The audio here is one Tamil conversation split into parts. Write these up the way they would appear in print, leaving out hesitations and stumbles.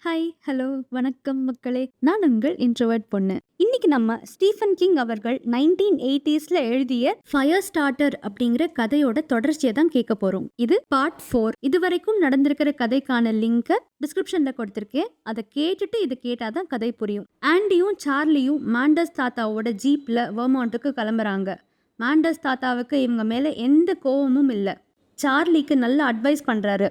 ஹாய், ஹலோ, வணக்கம் மக்களே. நான் உங்கள் இன்ட்ரோவர்ட் பொண்ணு. இன்னைக்கு நம்ம ஸ்டீஃபன் கிங் அவர்கள் 1980ஸ்ல எழுதிய ஃபயர் ஸ்டார்டர் அப்படிங்கிற கதையோட தொடர்ச்சியை தான் கேட்க போறோம். இது பார்ட் 4. இதுவரைக்கும் நடந்திருக்கிற கதைக்கான லிங்கை டிஸ்கிரிப்ஷன்ல கொடுத்திருக்கேன். அதை கேட்டுட்டு இது கேட்டாதான் கதை புரியும். ஆண்டியும் சார்லியும் மாண்டஸ் தாத்தாவோட ஜீப்ல வெர்மாண்ட்டுக்கு கிளம்புறாங்க. மாண்டஸ் தாத்தாவுக்கு இவங்க மேல எந்த கோவமும் இல்லை. சார்லிக்கு நல்ல அட்வைஸ் பண்றாரு.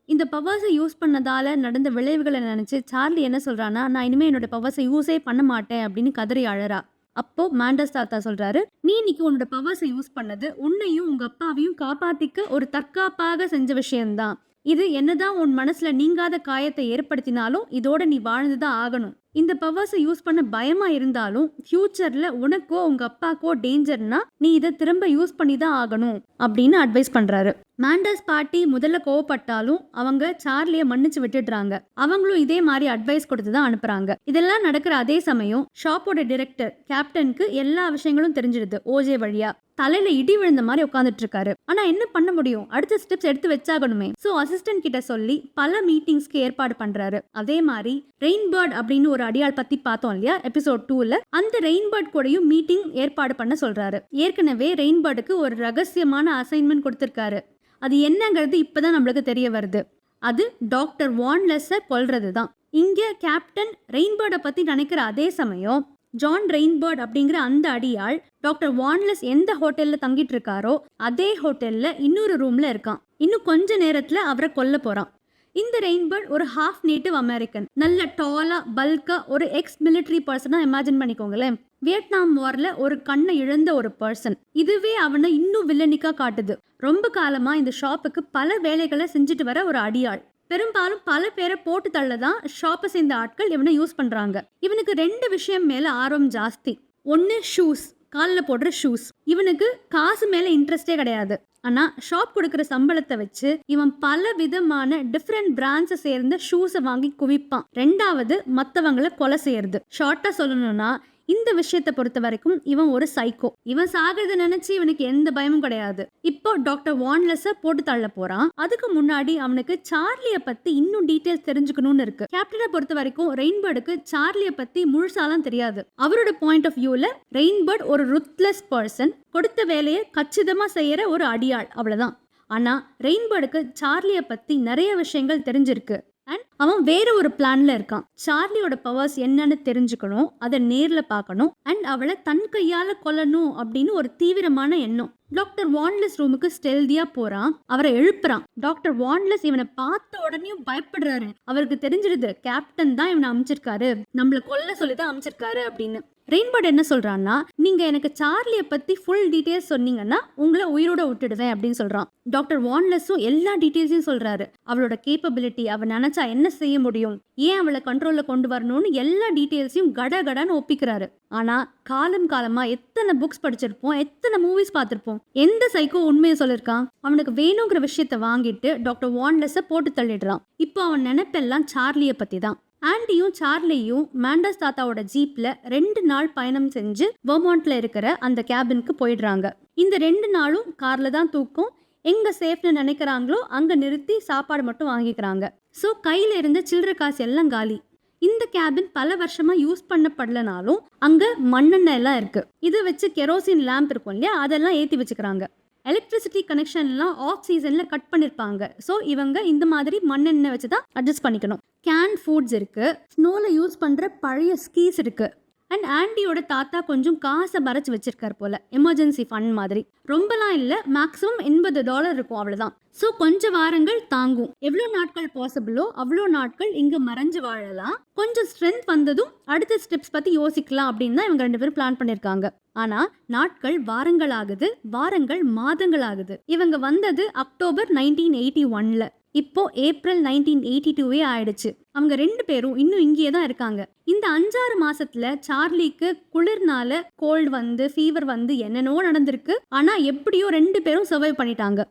இந்த பவர்ஸை யூஸ் பண்ணதால நடந்த விளைவுகளை நினைச்சு சார்லி என்ன சொல்றான்னா, நான் இனிமே என்னோட பவர்ஸை யூஸே பண்ண மாட்டேன் அப்படின்னு கதறி அழறா. அப்போ மாண்டஸ் தாத்தா சொல்றாரு, நீ இன்னைக்கு உன்னோட பவர்ஸை யூஸ் பண்ணது உன்னையும் உங்க அப்பாவையும் காப்பாத்திக்க ஒரு தற்காப்பாக செஞ்ச விஷயம்தான். இது என்னதான் உன் மனசுல நீங்காத காயத்தை ஏற்படுத்தினாலும் இதோட நீ வாழ்ந்துதான் ஆகணும். இந்த பவர்ஸை யூஸ் பண்ண பயமா இருந்தாலும் ஃபியூச்சர்ல உனக்கோ உங்க அப்பாக்கோ டேஞ்சர்னா நீ இதை திரும்ப யூஸ் பண்ணி தான் ஆகணும் அப்படின்னு அட்வைஸ் பண்றாரு. மாண்டஸ் பாட்டி முதல்ல கோவப்பட்டாலும் அவங்க சார்லியை மன்னிச்சு விட்டுடுறாங்க. அவங்களும் இதே மாதிரி அட்வைஸ் கொடுத்து தான் அனுப்புறாங்க. இதெல்லாம் நடக்கிற அதே சமயம் ஷாப்போட டைரக்டர் கேப்டனுக்கு எல்லா விஷயங்களும் தெரிஞ்சிடுது. ஓஜே வழியா தலையில இடி விழுந்த மாதிரி உட்காந்துட்டு இருக்காரு. ஆனா என்ன பண்ண முடியும், அடுத்த ஸ்டெப்ஸ் எடுத்து வச்சாகணுமே. சோ அசிஸ்டன்ட் கிட்ட சொல்லி பல மீட்டிங்ஸ்க்கு ஏற்பாடு பண்றாரு. அதே மாதிரி ரெயின்பர்ட் அப்படின்னு ஒரு அடியாள் பத்தி பார்த்தோம் இல்லையா எபிசோட் 2ல, அந்த ரெயின்பர்ட் கூடயும் மீட்டிங் ஏற்பாடு பண்ண சொல்றாரு. ஏற்கனவே ரெயின்பர்டுக்கு ஒரு ரகசியமான அசைன்மெண்ட் கொடுத்திருக்காரு. அது என்னங்கிறது இப்பதான் நம்மளுக்கு தெரிய வருது. அது டாக்டர் வான்லெஸ்ஸை கொல்றது தான். இங்க கேப்டன் ரெயின்பர்டை பத்தி நினைக்கிற அதே சமயம் ஜான் ரெயின்பர்ட் அப்படிங்கிற அந்த அடியாள் டாக்டர் வான்லெஸ் எந்த ஹோட்டல்ல தங்கிட்டு இருக்காரோ அதே ஹோட்டல்ல இன்னொரு ரூம்ல இருக்கான். இன்னும் கொஞ்ச நேரத்துல அவரை கொல்ல போறான். இந்த ரெயின்பர்ட் ஒரு ஹாஃப் நேட்டிவ் அமெரிக்கன். நல்ல டாலா பல்கா ஒரு எக்ஸ் மிலிட்டரி பர்சனா இமேஜின் பண்ணிக்கோங்களேன். வியட்நாம் வார்ல ஒரு கண்ணை இழந்த ஒரு பர்சன். இதுவே அவனை இன்னும் வில்லனிக்கா காட்டுது. ரொம்ப காலமா இந்த ஷாப்புக்கு பல வேலைகளை செஞ்சுட்டு வர ஒரு அடியாள். பெரும்பாலும் பல பேரை போட்டு தள்ளதான் ஷாப்பை சேர்ந்த ஆட்கள் இவனை யூஸ் பண்றாங்க. இவனுக்கு 2 விஷயம் மேல ஆர்வம் ஜாஸ்தி. ஒன்னு ஷூஸ், காலில் போடுற ஷூஸ். இவனுக்கு காசு மேல இன்ட்ரெஸ்டே கிடையாது. ஆனா ஷாப் கொடுக்குற சம்பளத்தை வச்சு இவன் பல விதமான டிஃப்ரெண்ட் பிராண்ட்ஸை சேர்ந்த ஷூஸை வாங்கி குவிப்பான். 2வது மற்றவங்களை கொலை செய்யறது. ஷார்ட்டா சொல்லணும்னா இந்த விஷயத்தை பொறுத்த வரைக்கும் இவன் ஒரு சைக்கோ. இவன் சாகிறத நினைச்சு இவனுக்கு எந்த பயமும் கிடையாது. இப்போ டாக்டர் வான்லெஸ்ஸ போட்டு தள்ள போறான். அதுக்கு முன்னாடி அவனுக்கு சார்லிய பத்தி இன்னும் டீடைல்ஸ் தெரிஞ்சுக்கணும்னு இருக்கு. கேப்டனை பொறுத்த வரைக்கும் ரெயின்பர்டுக்கு சார்லிய பத்தி முழுசாலாம் தெரியாது. அவரோட பாயிண்ட் ஆஃப் வியூல ரெயின்பர்ட் ஒரு ருத்லெஸ் பர்சன், கொடுத்த வேலையை கச்சிதமா செய்யற ஒரு அடியாள், அவ்வளவுதான். ஆனா ரெயின்பர்டுக்கு சார்லிய பத்தி நிறைய விஷயங்கள் தெரிஞ்சிருக்கு. அண்ட் அவன் வேற ஒரு பிளான்ல இருக்கான். சார்லியோட பவர்ஸ் என்னன்னு தெரிஞ்சுக்கணும், அதை நேர்ல பார்க்கணும், அண்ட் அவளை தன் கையால கொல்லணும் அப்படின்னு ஒரு தீவிரமான எண்ணம். டாக்டர் வான்லெஸ் ரூமுக்கு ஸ்டெல்தியா போறான். அவரை எழுப்புறான். டாக்டர் வான்லெஸ் இவனை பார்த்த உடனே பயப்படுறாரு. அவருக்கு தெரிஞ்சிருது கேப்டன் தான் இவனை அமைச்சிருக்காரு, நம்மள கொல்ல சொல்லிதான் அமைச்சிருக்காரு அப்படின்னு. ரெயின்பர்ட் என்ன சொல்றான்னா, நீங்க எனக்கு சார்லிய பத்தி ஃபுல் டீடைல்ஸ் சொன்னீங்கன்னா உங்களை உயிரோட விட்டுடுவேன் அப்படின்னு சொல்றான். டாக்டர் வான்லெஸும் எல்லா டீடைல்ஸையும் சொல்றாரு. அவளோட கேப்பபிலிட்டி, அவ நினைச்சா என்ன செய்ய முடியும், ஏன் அவளை கண்ட்ரோல்ல கொண்டு வரணும்னு எல்லா டீடைல்ஸையும் கடகடன்னு ஒப்பிக்கிறாரு. ஆனா காலமா எத்தனை புக்ஸ் படிச்சிருப்போம், எத்தனை மூவிஸ் பார்த்திருப்போம், எந்த சைக்கோ உண்மையை சொல்லிருக்கான்? அவனுக்கு வேணுங்கிற விஷயத்த வாங்கிட்டு டாக்டர் வான்லெஸ்ஸை போட்டு தள்ளிடுறான். இப்போ அவன் நினைப்பெல்லாம் சார்லிய பத்தி தான். ஆண்டியும் சார்லியும் மாண்டஸ் தாத்தாவோட ஜீப்ல 2 நாள் பயணம் செஞ்சு வெர்மாண்ட்ல இருக்கிற அந்த கேபினுக்கு போயிடுறாங்க. இந்த 2 நாளும் கார்ல தான் தூக்கம். எங்க சேஃப்னு நினைக்கிறாங்களோ அங்க நிறுத்தி சாப்பாடு மட்டும் வாங்கிக்கிறாங்க. ஸோ கையில இருந்த சில்லறை காசு எல்லாம் காலி. இந்த கேபின் பல வருஷமா யூஸ் பண்ணப்படலனாலும் அங்க மண்ணெண்ணெய் எல்லாம் இருக்கு. இதை வச்சு கெரோசின் லேம்ப் இருக்கும் இல்லையா, அதெல்லாம் ஏற்றி வச்சுக்கிறாங்க. எலக்ட்ரிசிட்டி கனெக்ஷன்லாம் ஆஃப் சீசன்ல கட் பண்ணிருப்பாங்க. ஸோ இவங்க இந்த மாதிரி மண்ணெண்ணெய் வச்சு தான் அட்ஜஸ்ட் பண்ணிக்கணும். கேன் ஃபுட்ஸ் இருக்கு, ஸ்னோல யூஸ் பண்ற பழைய ஸ்கீஸ் இருக்கு. அண்ட் ஆண்டியோட தாத்தா கொஞ்சம் காசை மறைச்சு வச்சிருக்காரு போல, எமர்ஜென்சி ஃபண்ட் மாதிரி. ரொம்பலாம் இல்லை, மேக்ஸிமம் $80 இருக்கும், அவ்வளோதான். ஸோ கொஞ்சம் வாரங்கள் தாங்கும். எவ்வளோ நாட்கள் பாசிபிளோ அவ்வளோ நாட்கள் இங்கே மறைஞ்சு வாழலாம். கொஞ்சம் ஸ்ட்ரென்த் வந்ததும் அடுத்த ஸ்டெப்ஸ் பற்றி யோசிக்கலாம் அப்படின்னு தான் இவங்க 2 பேரும் பிளான் பண்ணியிருக்காங்க. ஆனால் நாட்கள் வாரங்கள் ஆகுது, வாரங்கள் மாதங்கள் ஆகுது. இவங்க வந்தது அக்டோபர் 1981ல. இப்போ ஏப்ரல் 1982 ஆயிடுச்சு. அவங்க 2 பேரும் இன்னும் இங்கேயே தான் இருக்காங்க. இந்த 5-6 மாசத்துல சார்லிக்கு குளிர்னால கோல்டு வந்து ஃபீவர் வந்து என்னென்னோ நடந்திருக்கு. ஆனா எப்படியோ 2 பேரும் சர்வைவ் பண்ணிட்டாங்க.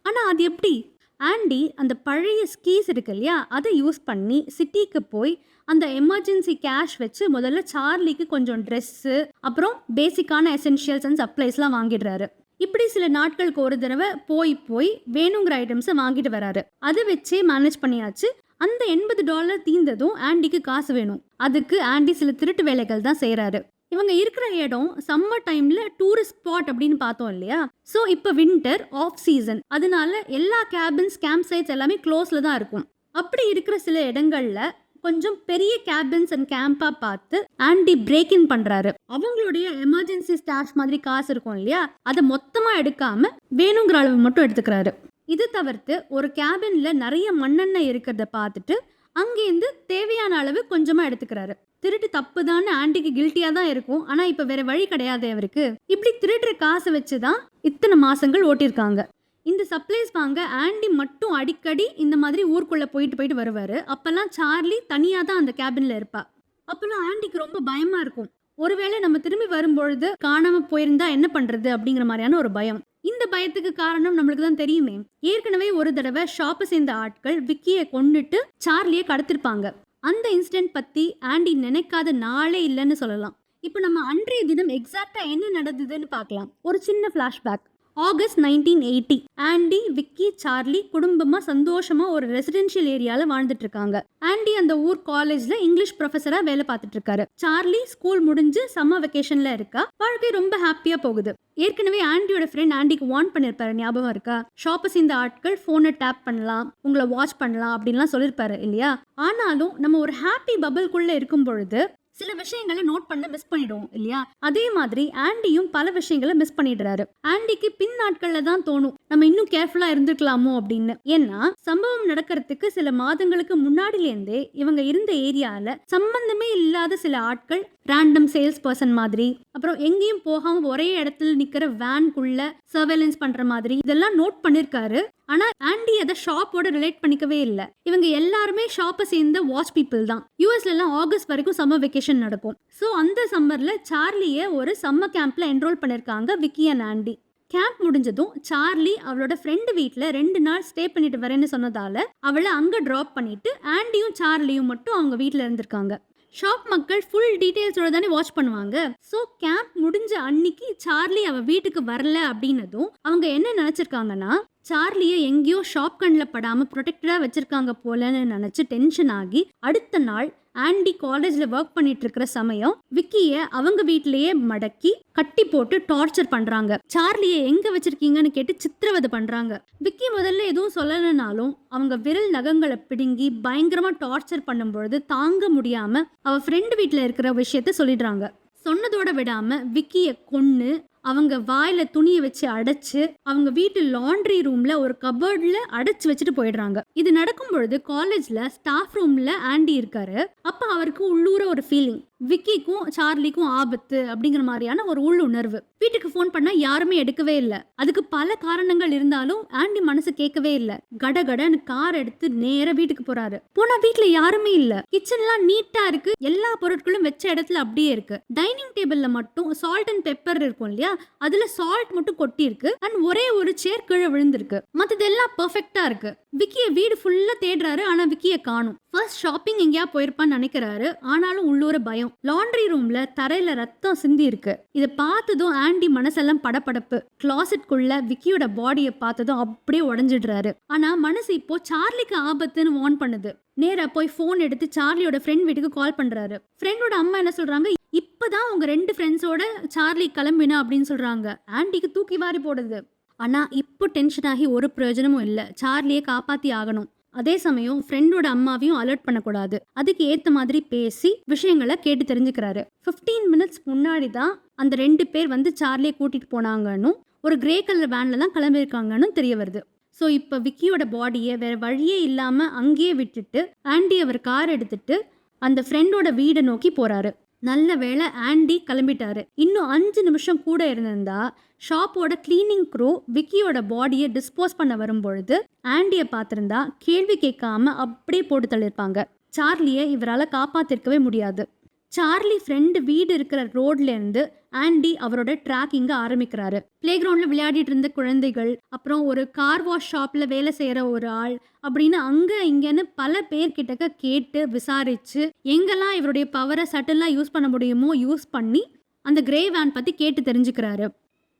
ஆனா அது எப்படி? ஆண்டி அந்த பழைய ஸ்கீஸ் இருக்கு இல்லையா, அதை யூஸ் பண்ணி சிட்டிக்கு போய் அந்த எமர்ஜென்சி கேஷ் வச்சு முதல்ல சார்லிக்கு கொஞ்சம் ட்ரெஸ்ஸு, அப்புறம் பேசிக்கான எசென்ஷியல்ஸ் அண்ட் சப்ளைஸ்லாம் வாங்கிடுறாரு. இப்படி சில நாட்களுக்கு ஒரு தடவை போய் வேணுங்கிற ஐட்டம்ஸை வாங்கிட்டு வராரு. அதை வச்சே மேனேஜ் பண்ணியாச்சு. அந்த $80 தீர்ந்ததும் ஆண்டிக்கு காசு வேணும். அதுக்கு ஆண்டி சில திருட்டு வேலைகள் தான் செய்றாரு. இவங்க இருக்கிற இடம் சம்மர் டைம்ல டூரிஸ்ட் ஸ்பாட் அப்படின்னு பார்த்தோம் இல்லையா? ஸோ இப்போ வின்டர் ஆஃப் சீசன், அதனால எல்லா கேபின்ஸ் கேம்ப் சைட்ஸ் எல்லாமே க்ளோஸ்ல தான் இருக்கும். அப்படி இருக்கிற சில இடங்கள்ல கொஞ்சம் பெரிய கேபின்ஸ் அண்ட் கேம்பா பார்த்து ஆண்டி பிரேக் இன் பண்றாரு. அவங்களுடைய எமர்ஜென்சி ஸ்டாஷ் மாதிரி காசு இருக்கும் இல்லையா, அதை மொத்தமா எடுக்காம வேணுங்கிற அளவு மட்டும் எடுத்துக்கிறாரு. இது தவிர்த்து ஒரு கேபின்ல நிறைய மண்ணெண்ணெய் இருக்கிறத பார்த்துட்டு அங்கேருந்து தேவையான அளவு கொஞ்சமா எடுத்துக்கிறாரு. திருட்டு தப்பு தான், ஆண்டிக்கு கில்ட்டியா தான் இருக்கும். ஆனா இப்ப வேற வழி கிடையாது அவருக்கு. இப்படி திருடுற காசை வச்சுதான் இத்தனை மாசங்கள் ஓட்டிருக்காங்க. இந்த சப்ளைஸ் வாங்க ஆண்டி மட்டும் அடிக்கடி இந்த மாதிரி ஊருக்குள்ள போயிட்டு வருவாரு. அப்பெல்லாம் சார்லி தனியா தான் அந்த கேபின்ல இருப்பா. அப்பெல்லாம் ஆண்டிக்கு ரொம்ப பயமா இருக்கும். ஒருவேளை நம்ம திரும்பி வரும்பொழுது காணாம போயிருந்தா என்ன பண்றது அப்படிங்கிற மாதிரியான ஒரு பயம். இந்த பயத்துக்கு காரணம் நம்மளுக்கு தான் தெரியுமே. ஏற்கனவே ஒரு தடவை ஷாப்பை சேர்ந்த ஆட்கள் விக்கியை கொன்னுட்டு சார்லியை கடத்திருப்பாங்க. அந்த இன்சிடென்ட் பத்தி ஆண்டி நினைக்காத நாளே இல்லைன்னு சொல்லலாம். இப்போ நம்ம அன்றைய தினம் எக்ஸாக்டா என்ன நடந்ததுன்னு பார்க்கலாம். ஒரு சின்ன flashback. August 1980. Aunty, Vicky, Charlie குடும்பமா சந்தோஷமா ஒரு ரெசிடென்ஷியல் ஏரியால வாழ்ந்துட்டு இருக்காங்க. ஆண்டி அந்த ஊர் காலேஜ்ல இங்கிலீஷ் ப்ரொஃபஸரா வேலை பார்த்துட்டு இருக்காரு. சார்லி ஸ்கூல் முடிஞ்சு சம்மர் வெக்கேஷன்ல இருக்கா. வாழ்க்கை ரொம்ப ஹாப்பியா போகுது. ஏற்கனவே ஆண்டியோட ஃப்ரெண்ட் ஆண்டிக்கு வார்ன் பண்ணிருப்பாரு, ஞாபகம் இருக்கா? ஷாப்பை சேர்ந்த ஆட்கள் போனை டேப் பண்ணலாம், உங்களை வாட்ச் பண்ணலாம் அப்படின்லாம் சொல்லிருப்பாரு இல்லையா? ஆனாலும் நம்ம ஒரு ஹாப்பி பபிள்குள்ள இருக்கும் பொழுது சில விஷயங்களை நோட் பண்ண மிஸ் பண்ணிடுவோம் இல்லையா? அதே மாதிரி ஆண்டியும் பல விஷயங்களை மிஸ் பண்ணிடுறாரு. ஆண்டிக்கு பின் நாட்கள்ல தான் தோணும் நம்ம இன்னும் கேர்ஃபுல்லா இருந்துக்கலாமோ அப்படின்னு. ஏன்னா சம்பவம் நடக்கிறதுக்கு சில மாதங்களுக்கு முன்னாடிலேருந்தே இவங்க இருந்த ஏரியால சம்பந்தமே இல்லாத சில ஆட்கள், ரேண்டம் சேல்ஸ் பர்சன் மாதிரி, அப்புறம் எங்கேயும் போகாம ஒரே இடத்துல நிக்கிற வேன்குள்ள சர்வேலன்ஸ் பண்ற மாதிரி இதெல்லாம் நோட் பண்ணிருக்காரு. ஆனா ஆண்டி அதை ஷாப்போட ரிலேட் பண்ணிக்கவே இல்லை. இவங்க எல்லாருமே ஷாப்பை சேர்ந்த வாட்ச் பீப்புள் தான். யூஎஸ்ல எல்லாம் ஆகஸ்ட் வரைக்கும் சம்மர் வெக்கேஷன் நடக்கும். ஸோ அந்த சம்மர்ல சார்லியை ஒரு சம்மர் கேம்ப்ல என்ரோல் பண்ணிருக்காங்க விக்கி அண்ட் ஆண்டி. கேம்ப் முடிஞ்சதும் சார்லி அவளோட ஃப்ரெண்டு வீட்டில் 2 நாள் ஸ்டே பண்ணிட்டு வரேன்னு சொன்னதால அவளை அங்கே ட்ராப் பண்ணிட்டு ஆண்டியும் சார்லியும் மட்டும் அவங்க வீட்டில் இருந்திருக்காங்க. ஷாப் மக்கள் ஃபுல் டீட்டெயில்ஸோட தானே வாட்ச் பண்ணுவாங்க. ஸோ கேம்ப் முடிஞ்ச அன்னைக்கு சார்லி அவள் வீட்டுக்கு வரல அப்படின்னதும் அவங்க என்ன நினச்சிருக்காங்கன்னா, சார்லியை எங்கேயோ ஷாப் கண்ணில் படாமல் ப்ரொடெக்டடாக வச்சிருக்காங்க போலன்னு நினச்சி டென்ஷன் ஆகி அடுத்த நாள் ஆண்டி காலேஜில் ஒர்க் பண்ணிட்டு இருக்கிற சமயம் விக்கியை அவங்க வீட்டிலேயே மடக்கி கட்டி போட்டு டார்ச்சர் பண்றாங்க. சார்லியை எங்க வச்சிருக்கீங்கன்னு கேட்டு சித்திரவதை பண்றாங்க. விக்கி முதல்ல எதுவும் சொல்லலைனாலும் அவங்க விரல் நகங்களை பிடுங்கி பயங்கரமா டார்ச்சர் பண்ணும்பொழுது தாங்க முடியாம அவ ஃப்ரெண்டு வீட்டில் இருக்கிற விஷயத்த சொல்லிடுறாங்க. சொன்னதோட விடாம விக்கியை கொன்னு அவங்க வாயில துணியை வச்சு அடைச்சு அவங்க வீட்டு லாண்ட்ரி ரூம்ல ஒரு கபோர்ட்ல அடைச்சு வச்சுட்டு போயிடுறாங்க. இது நடக்கும் பொழுது காலேஜ்ல ஸ்டாஃப் ரூம்ல ஆண்டி இருக்காரு. அப்ப அவருக்கு உள்ளூர ஒரு ஃபீலிங், விக்கிக்கும் சார்லிக்கும் ஆபத்து அப்படிங்கிற மாதிரியான ஒரு உள்ளுணர்வு. வீட்டுக்கு போன் பண்ணா யாருமே எடுக்கவே இல்லை. அதுக்கு பல காரணங்கள் இருந்தாலும் ஆண்டி மனசு கேட்கவே இல்லை. கடகடன்னு கார் எடுத்து நேர வீட்டுக்கு போறாரு. போனா வீட்டுல யாருமே இல்ல. கிச்சன்லாம் நீட்டா இருக்கு, எல்லா பொருட்களும் வச்ச இடத்துல அப்படியே இருக்கு. டைனிங் டேபிள்ல மட்டும் சால்ட் அண்ட் பெப்பர் இருக்கும் இல்லையா, அதுல சால்ட் மட்டும் கொட்டி இருக்கு அண்ட் ஒரே ஒரு சேர் கீழே விழுந்திருக்கு. மத்ததெல்லாம் பெர்ஃபெக்ட்டா இருக்கு. விக்கிய வீடு ஃபுல்லா தேடுறாரு, ஆனா விக்கிய காணும். ஃபர்ஸ்ட் ஷாப்பிங் எங்கேயா போயிருப்பான்னு நினைக்கிறாரு, ஆனாலும் உள்ளூர பயம். லாண்ட்ரி ரூம்ல தரையில ரத்தம் சிந்தி இருக்கு. இதை பார்த்ததும் ஆண்டி மனசெல்லாம் படபடப்பு. கிளாசெட்குள்ள விக்கியோட பாடியை பார்த்ததும் அப்படியே உடஞ்சிடுறாரு. ஆனா மனசு இப்போ சார்லிக்கு ஆபத்துன்னு வார்ன் பண்ணுது. நேரா போய் போன் எடுத்து சார்லியோட ஃப்ரெண்ட் வீட்டுக்கு கால் பண்றாரு. ஃப்ரெண்டோட அம்மா என்ன சொல்றாங்க, இப்பதான் உங்க 2 ஃப்ரெண்ட்ஸோட சார்லி கிளம்பினா அப்படின்னு சொல்றாங்க. ஆண்டிக்கு தூக்கி வாரி போடுது. ஆனா இப்போ டென்ஷன் ஆகி ஒரு பிரயோஜனமும் இல்லை. சார்லியை காப்பாத்தி ஆகணும். அதே சமயம் ஃப்ரெண்டோட அம்மாவையும் அலர்ட் பண்ணக்கூடாது. அதுக்கு ஏத்த மாதிரி பேசி விஷயங்களை கேட்டு தெரிஞ்சுக்கிறாரு. 15 மினிட்ஸ் முன்னாடி தான் அந்த 2 பேர் வந்து சார்லியை கூட்டிட்டு போனாங்கன்னு, ஒரு கிரே கலர் வேன்ல தான் கிளம்பியிருக்காங்கன்னு தெரிய வருது. ஸோ இப்போ விக்கியோட பாடியை வேற வழியே இல்லாம அங்கேயே விட்டுட்டு ஆண்டி அவர் கார் எடுத்துட்டு அந்த ஃப்ரெண்டோட வீடை நோக்கி போறாரு. நல்ல வேளை ஆண்டி கிளம்பிட்டாரு. இன்னும் 5 நிமிஷம் கூட இருந்திருந்தா ஷாப்போட கிளீனிங் க்ரூ விக்கியோட பாடியை டிஸ்போஸ் பண்ண வரும்பொழுது ஆண்டியை பார்த்திருந்தா கேள்வி கேட்காம அப்படியே போட்டு தள்ளிருப்பாங்க. சார்லியை இவரால் காப்பாத்திருக்கவே முடியாது. சார்லி ஃப்ரெண்டு வீடு இருக்கிற ரோட்ல இருந்து ஆண்டி அவரோட ட்ராக்கிங்க ஆரம்பிக்கிறாரு. பிளே கிரவுண்ட்ல விளையாடிட்டு இருந்த குழந்தைகள், அப்புறம் ஒரு கார் வாஷ் ஷாப்ல வேலை செய்யற ஒரு ஆள் அப்படின்னு அங்க இங்கன்னு பல பேர்கிட்ட கேட்டு விசாரிச்சு எங்கெல்லாம் இவருடைய பவரை சட்டலா யூஸ் பண்ண முடியுமோ யூஸ் பண்ணி அந்த கிரே வேன் பத்தி கேட்டு தெரிஞ்சுக்கிறாரு.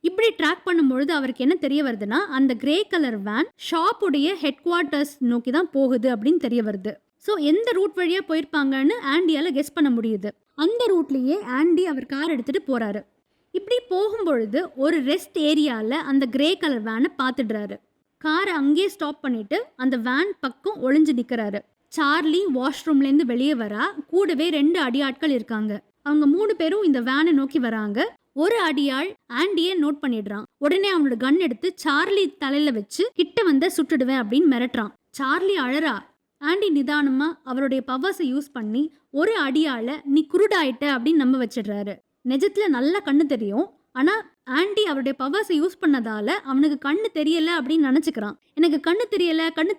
இப்படி ட்ராக் பண்ணும்பொழுது அவருக்கு என்ன தெரிய வருதுன்னா, அந்த கிரே கலர் வேன் ஷாப்புடைய ஹெட் குவார்ட்டர்ஸ் நோக்கி தான் போகுது அப்படின்னு தெரிய வருது. ஸோ எந்த ரூட் வழியாக போயிருப்பாங்கன்னு ஆண்டியால் கெஸ் பண்ண முடியுது. அந்த ரூட்லேயே ஆண்டி அவர் கார் எடுத்துகிட்டு போகிறாரு. இப்படி போகும்பொழுது ஒரு ரெஸ்ட் ஏரியாவில் அந்த கிரே கலர் வேனை பார்த்துடுறாரு. காரை அங்கேயே ஸ்டாப் பண்ணிவிட்டு அந்த வேன் பக்கம் ஒளிஞ்சு நிற்கிறாரு. சார்லி வாஷ்ரூம்லேருந்து வெளியே வரா. கூடவே 2 அடியாட்கள் இருக்காங்க. அவங்க 3 பேரும் இந்த வேனை நோக்கி வராங்க. ஒரு அடியாள் ஆண்டியை நோட் பண்ணிடுறான். உடனே அவனோட கன் எடுத்து சார்லி தலையில வச்சு கிட்ட வந்த சுட்டுடுவேன் அப்படின்னு மிரட்டுறான். சார்லி அழறா. ஆண்டி நிதானமா அவருடைய பவர்ஸை யூஸ் பண்ணி ஒரு அடியால நீ குருடாயிட்ட அப்படின்னு நம்ப வச்சிடுறாரு. நிஜத்துல நல்லா கண்ணு தெரியும். ஆனா ஆண்டி அவருடைய பவர்ஸை யூஸ் பண்ணதால அவனுக்கு கண்ணு தெரியல அப்படின்னு நினைச்சுக்கிறான். எனக்கு கண்ணு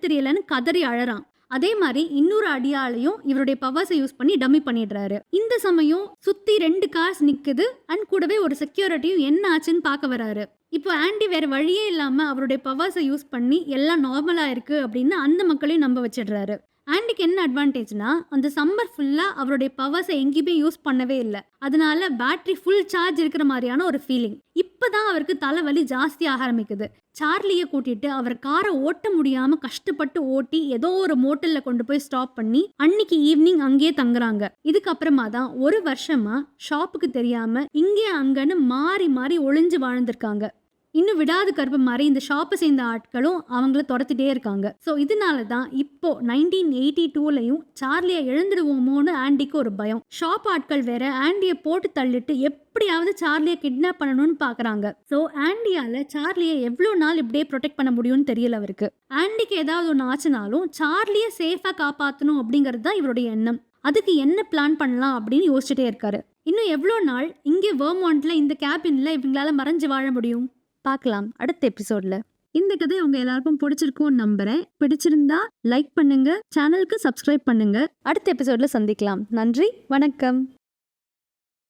தெரியலன்னு கதறி அழறான். அதே மாதிரி இன்னொரு அடியாலையும் இவருடைய பவர்ஸை யூஸ் பண்ணி டம்மி பண்ணிடுறாரு. இந்த சமயம் சுத்தி 2 கார்ஸ் நிக்குது. அண்ட் கூடவே ஒரு செக்யூரிட்டியும் என்ன ஆச்சுன்னு பார்க்க வராரு. இப்போ ஆண்டி வேற வழியே இல்லாம அவருடைய பவர்ஸை யூஸ் பண்ணி எல்லாம் நார்மலா இருக்கு அப்படின்னு அந்த மக்களையும் நம்ப வச்சிடுறாரு. ஆண்டிக்கு என்ன அட்வான்டேஜ்னா அந்த சம்மர் ஃபுல்லா அவருடைய பவர்ஸை எங்கேயுமே யூஸ் பண்ணவே இல்லை. அதனால பேட்டரி ஃபுல் சார்ஜ் இருக்கிற மாதிரியான ஒரு ஃபீலிங். இப்பதான் அவருக்கு தலைவலி ஜாஸ்தி ஆரம்பிக்குது. சார்லியை கூட்டிட்டு அவர் காரை ஓட்ட முடியாம கஷ்டப்பட்டு ஓட்டி ஏதோ ஒரு மோட்டல்ல கொண்டு போய் ஸ்டாப் பண்ணி அன்னைக்கு ஈவினிங் அங்கேயே தங்குறாங்க. இதுக்கப்புறமா தான் 1 வருஷமா ஷாப்புக்கு தெரியாம இங்கே அங்கன்னு மாறி மாறி ஒளிஞ்சு வாழ்ந்திருக்காங்க. இன்னும் விடாது கருப்பு மாதிரி இந்த ஷாப்பை சேர்ந்த ஆட்களும் அவங்கள துரத்திட்டே இருக்காங்க. ஸோ இதனால தான் இப்போ 1982லையும் சார்லியை எழுந்துடுவோமோன்னு ஆண்டிக்கு ஒரு பயம். ஷாப் ஆட்கள் வேற ஆண்டியை போட்டு தள்ளிட்டு எப்படியாவது சார்லியை கிட்னாப் பண்ணணும்னு பார்க்குறாங்க. ஸோ ஆண்டியால சார்லியை எவ்வளோ நாள் இப்படியே ப்ரொடெக்ட் பண்ண முடியும்னு தெரியல அவருக்கு. ஆண்டிக்கு ஏதாவது ஒன்று ஆச்சுனாலும் சார்லியை சேஃபாக காப்பாற்றணும் அப்படிங்கிறது தான் இவருடைய எண்ணம். அதுக்கு என்ன பிளான் பண்ணலாம் அப்படின்னு யோசிச்சுட்டே இருக்காரு. இன்னும் எவ்வளோ நாள் இங்கே வெர்மாண்ட்ல இந்த கேபின்ல இவங்களால மறைஞ்சு வாழ முடியும்? பார்க்கலாம் அடுத்த எபிசோட்ல. இந்த கதை உங்க எல்லாருக்கும் பிடிச்சிருக்கும்னு நம்புறேன். பிடிச்சிருந்தா லைக் பண்ணுங்க, சேனலுக்கு சப்ஸ்கிரைப் பண்ணுங்க. அடுத்த எபிசோட்ல சந்திக்கலாம். நன்றி, வணக்கம்.